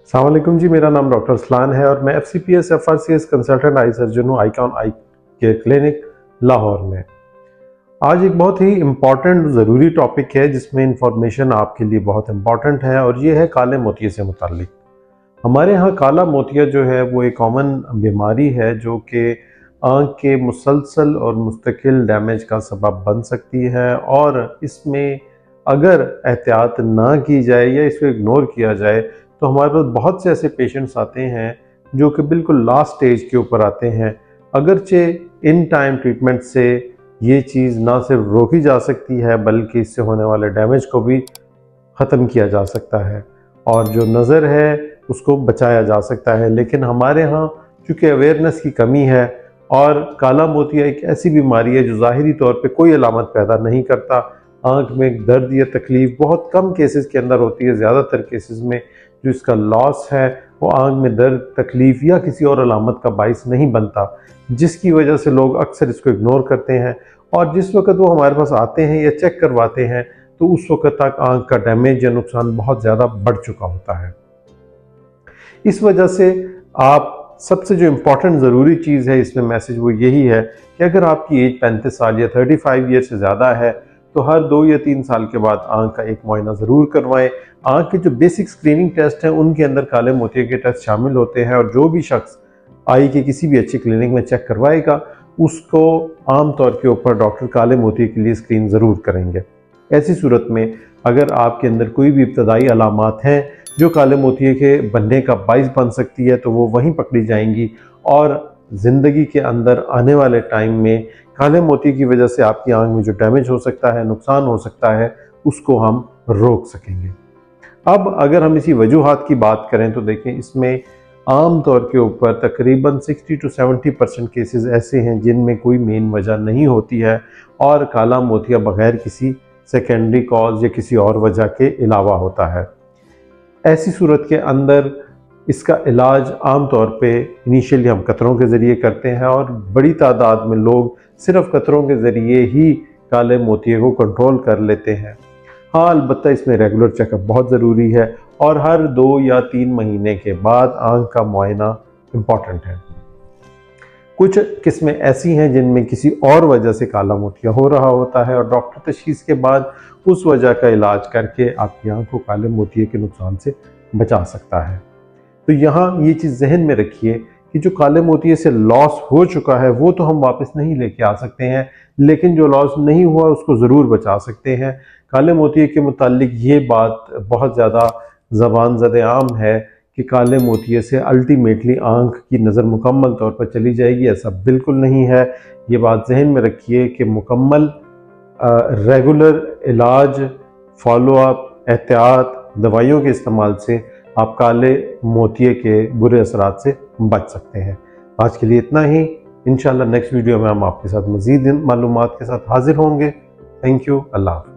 अस्सलाम वालेकुम जी, मेरा नाम डॉक्टर असलान है और मैं FCPS FRCS consultant eye surgeon हूँ आईकॉन आई के क्लिनिक लाहौर में। आज एक बहुत ही इम्पॉर्टेंट ज़रूरी टॉपिक है जिसमें इंफॉर्मेशन आपके लिए बहुत इम्पॉर्टेंट है और ये है काले मोतिये से मुताल्लिक। हमारे यहाँ काला मोतिया जो है वो एक कॉमन बीमारी है जो कि आँख के मुसलसल और मुस्तकिल डैमेज का सबब बन सकती है और इसमें अगर एहतियात ना की जाए या इसको इग्नोर किया जाए तो हमारे पास बहुत से ऐसे पेशेंट्स आते हैं जो कि बिल्कुल लास्ट स्टेज के ऊपर आते हैं। अगरचे इन टाइम ट्रीटमेंट से ये चीज़ ना सिर्फ रोकी जा सकती है बल्कि इससे होने वाले डैमेज को भी ख़त्म किया जा सकता है और जो नज़र है उसको बचाया जा सकता है। लेकिन हमारे यहाँ चूँकि अवेयरनेस की कमी है और काला मोतिया एक ऐसी बीमारी है जो ज़ाहिरी तौर पे कोई अलामत पैदा नहीं करता, आँख में दर्द या तकलीफ़ बहुत कम केसेस के अंदर होती है। ज़्यादातर केसेस में जो इसका लॉस है वो आँख में दर्द, तकलीफ़ या किसी और अलामत का बाइस नहीं बनता, जिसकी वजह से लोग अक्सर इसको इग्नोर करते हैं और जिस वक्त वो हमारे पास आते हैं या चेक करवाते हैं तो उस वक्त तक आँख का डैमेज या नुकसान बहुत ज़्यादा बढ़ चुका होता है। इस वजह से आप सबसे जो इम्पोर्टेंट ज़रूरी चीज़ है इसमें मैसेज वो यही है कि अगर आपकी एज 35 साल या 35 ईयर से ज़्यादा है तो हर 2 या 3 साल के बाद आँख का एक मुआयना ज़रूर करवाएं। आँख के जो बेसिक स्क्रीनिंग टेस्ट हैं उनके अंदर काले मोतिये के टेस्ट शामिल होते हैं और जो भी शख्स आई के किसी भी अच्छी क्लिनिक में चेक करवाएगा उसको आम तौर के ऊपर डॉक्टर काले मोतिये के लिए स्क्रीन ज़रूर करेंगे। ऐसी सूरत में अगर आपके अंदर कोई भी इब्तदाई अलामात हैं जो काले मोतिये के बनने का बाइस बन सकती है तो वो वहीं पकड़ी जाएंगी और ज़िंदगी के अंदर आने वाले टाइम में काले मोतिये की वजह से आपकी आँख में जो डैमेज हो सकता है, नुकसान हो सकता है, उसको हम रोक सकेंगे। अब अगर हम इसी वजूहात की बात करें तो देखें इसमें आम तौर के ऊपर तकरीबन 60 to 70% केसेस ऐसे हैं जिनमें कोई मेन वजह नहीं होती है और काला मोतिया बग़ैर किसी सेकेंडरी कॉज या किसी और वजह के अलावा होता है। ऐसी सूरत के अंदर इसका इलाज आम तौर पे इनिशियली हम कतरों के ज़रिए करते हैं और बड़ी तादाद में लोग सिर्फ कतरों के ज़रिए ही काले मोतिये को कंट्रोल कर लेते हैं। हाँ, अलबत्ता इसमें रेगुलर चेकअप बहुत ज़रूरी है और हर 2 या 3 महीने के बाद आँख का मुआयना इम्पॉर्टेंट है। कुछ किस्में ऐसी हैं जिनमें किसी और वजह से काला मोतिया हो रहा होता है और डॉक्टर तशख़ीस के बाद उस वजह का इलाज करके आपकी आँख को काले मोतिये के नुकसान से बचा सकता है। तो यहाँ ये चीज़ जहन में रखिए कि जो काले मोतिये से लॉस हो चुका है वो तो हम वापस नहीं लेके आ सकते हैं, लेकिन जो लॉस नहीं हुआ उसको ज़रूर बचा सकते हैं। काले मोतिये के मुताल्लिक ये बात बहुत ज़्यादा ज़बान ज़द आम है कि काले मोतिये से अल्टीमेटली आँख की नज़र मुकम्मल तौर पर चली जाएगी, ऐसा बिल्कुल नहीं है। ये बात जहन में रखिए कि मुकम्मल रेगुलर इलाज, फॉलोअप, एहतियात, दवाइयों के इस्तेमाल से आप काले मोतिये के बुरे असरात से बच सकते हैं। आज के लिए इतना ही। इंशाल्लाह नेक्स्ट वीडियो में हम आपके साथ मज़ीद मालूमात के साथ हाजिर होंगे। Thank you. अल्लाह हाफ़िज़।